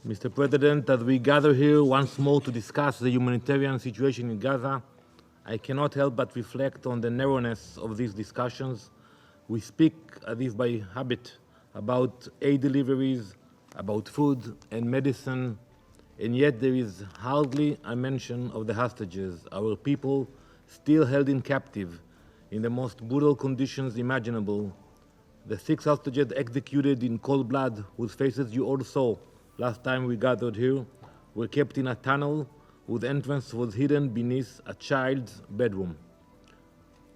Mr. President, as we gather here once more to discuss the humanitarian situation in Gaza, I cannot help but reflect on the narrowness of these discussions. We speak, as if by habit, about aid deliveries, about food and medicine, and yet there is hardly a mention of the hostages, our people still held in captive in the most brutal conditions imaginable. The 6 hostages executed in cold blood, whose faces you all saw last time we gathered here, were kept in a tunnel whose entrance was hidden beneath a child's bedroom.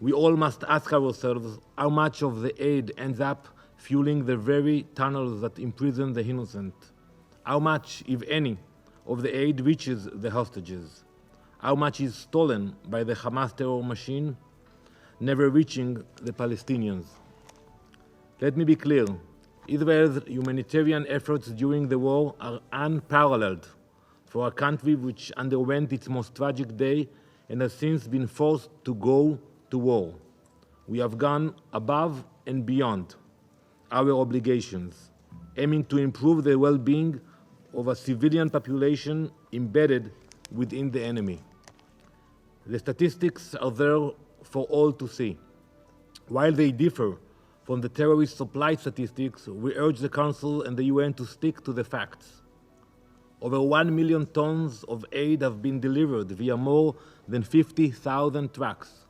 We all must ask ourselves how much of the aid ends up fueling the very tunnels that imprison the innocent. How much, if any, of the aid reaches the hostages? How much is stolen by the Hamas terror machine, never reaching the Palestinians? Let me be clear. Israel's humanitarian efforts during the war are unparalleled for a country which underwent its most tragic day and has since been forced to go to war. We have gone above and beyond our obligations, aiming to improve the well-being of a civilian population embedded within the enemy. The statistics are there for all to see. While they differ from the terrorist supply statistics, we urge the Council and the UN to stick to the facts. Over 1 million tons of aid have been delivered via more than 50,000 trucks.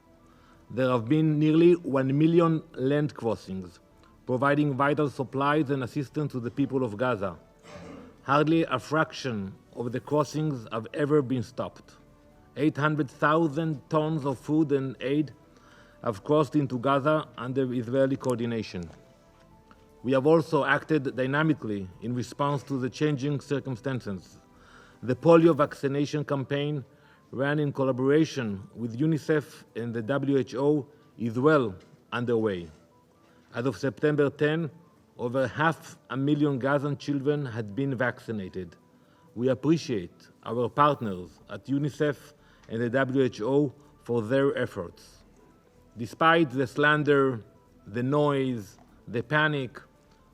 There have been nearly 1 million land crossings, providing vital supplies and assistance to the people of Gaza. Hardly a fraction of the crossings have ever been stopped. 800,000 tons of food and aid have crossed into Gaza under Israeli coordination. We have also acted dynamically in response to the changing circumstances. The polio vaccination campaign, ran in collaboration with UNICEF and the WHO, is well underway. As of September 10, over 500,000 Gazan children had been vaccinated. We appreciate our partners at UNICEF and the WHO for their efforts. Despite the slander, the noise, the panic,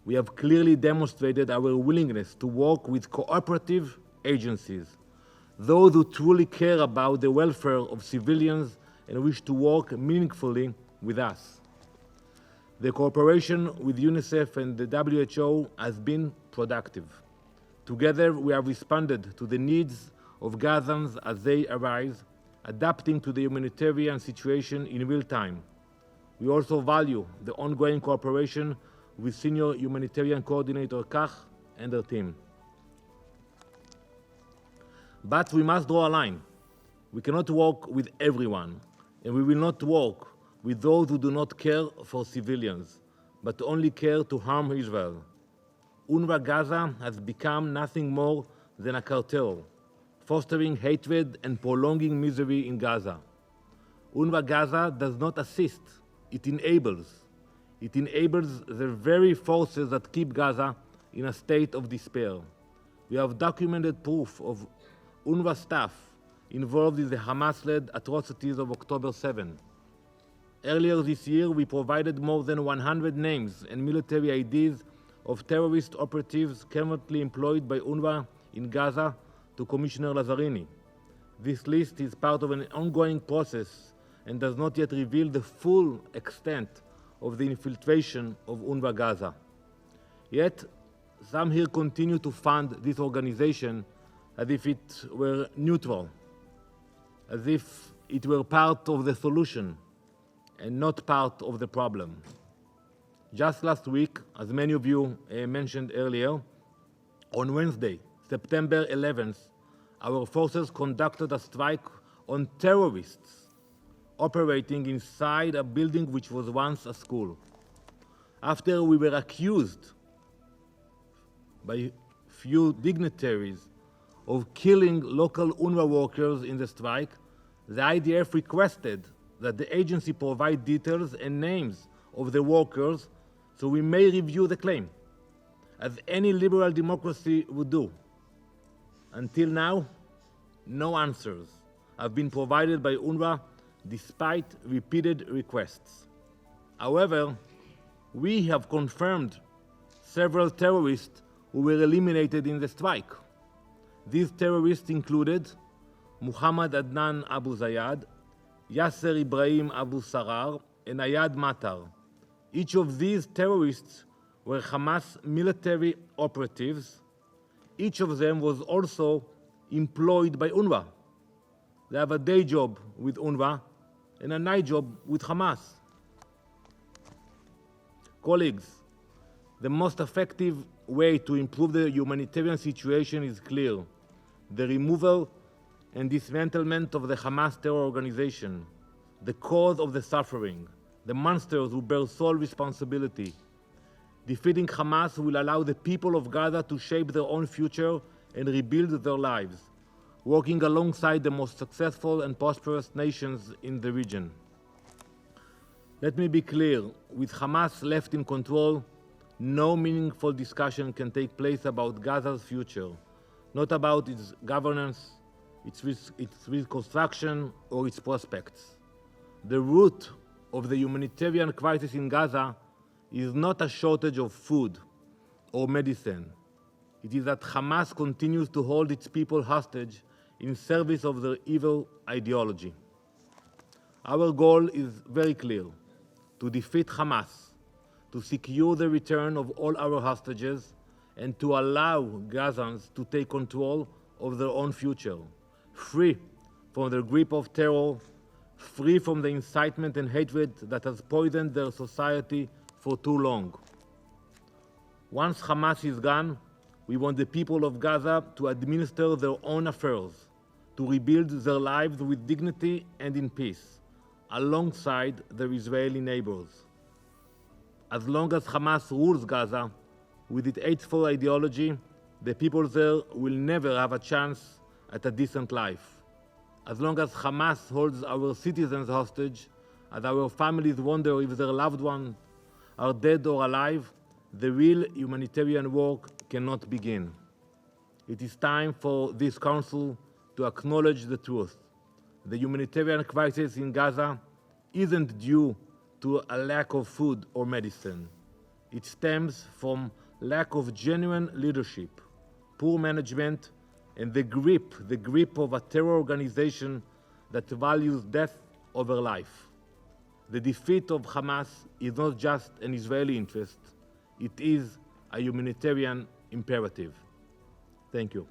we have clearly demonstrated our willingness to work with cooperative agencies, those who truly care about the welfare of civilians and wish to work meaningfully with us. The cooperation with UNICEF and the WHO has been productive. Together, we have responded to the needs of Gazans as they arise, adapting to the humanitarian situation in real time. We also value the ongoing cooperation with Senior Humanitarian Coordinator Kach and her team. But we must draw a line. We cannot work with everyone, and we will not work with those who do not care for civilians, but only care to harm Israel. UNRWA Gaza has become nothing more than a cartel, fostering hatred and prolonging misery in Gaza. UNRWA Gaza does not assist, it enables. It enables the very forces that keep Gaza in a state of despair. We have documented proof of UNRWA staff involved in the Hamas-led atrocities of October 7. Earlier this year, we provided more than 100 names and military IDs of terrorist operatives currently employed by UNRWA in Gaza to Commissioner Lazzarini. This list is part of an ongoing process and does not yet reveal the full extent of the infiltration of UNRWA Gaza. Yet, some here continue to fund this organization as if it were neutral, as if it were part of the solution and not part of the problem. Just last week, as many of you mentioned earlier, on Wednesday, September 11th, our forces conducted a strike on terrorists operating inside a building which was once a school. After we were accused by few dignitaries of killing local UNRWA workers in the strike, the IDF requested that the agency provide details and names of the workers so we may review the claim, as any liberal democracy would do. Until now, no answers have been provided by UNRWA despite repeated requests. However, we have confirmed several terrorists who were eliminated in the strike. These terrorists included Muhammad Adnan Abu Zayad, Yasser Ibrahim Abu Sarar, and Ayad Matar. Each of these terrorists were Hamas military operatives. Each of them was also employed by UNRWA. They have a day job with UNRWA and a night job with Hamas. Colleagues, the most effective way to improve the humanitarian situation is clear: the removal and dismantlement of the Hamas terror organization, the cause of the suffering, the monsters who bear sole responsibility. Defeating Hamas will allow the people of Gaza to shape their own future and rebuild their lives, working alongside the most successful and prosperous nations in the region. Let me be clear, with Hamas left in control, no meaningful discussion can take place about Gaza's future, not about its governance, its reconstruction, or its prospects. The root of the humanitarian crisis in Gaza is not a shortage of food or medicine. It is that Hamas continues to hold its people hostage in service of their evil ideology. Our goal is very clear: to defeat Hamas, to secure the return of all our hostages, and to allow Gazans to take control of their own future, free from the grip of terror, free from the incitement and hatred that has poisoned their society for too long. Once Hamas is gone, we want the people of Gaza to administer their own affairs, to rebuild their lives with dignity and in peace, alongside their Israeli neighbors. As long as Hamas rules Gaza with its hateful ideology, the people there will never have a chance at a decent life. As long as Hamas holds our citizens hostage, as our families wonder if their loved ones are dead or alive, the real humanitarian work cannot begin. It is time for this Council to acknowledge the truth. The humanitarian crisis in Gaza isn't due to a lack of food or medicine. It stems from lack of genuine leadership, poor management, and the grip of a terror organization that values death over life. The defeat of Hamas is not just an Israeli interest, it is a humanitarian imperative. Thank you.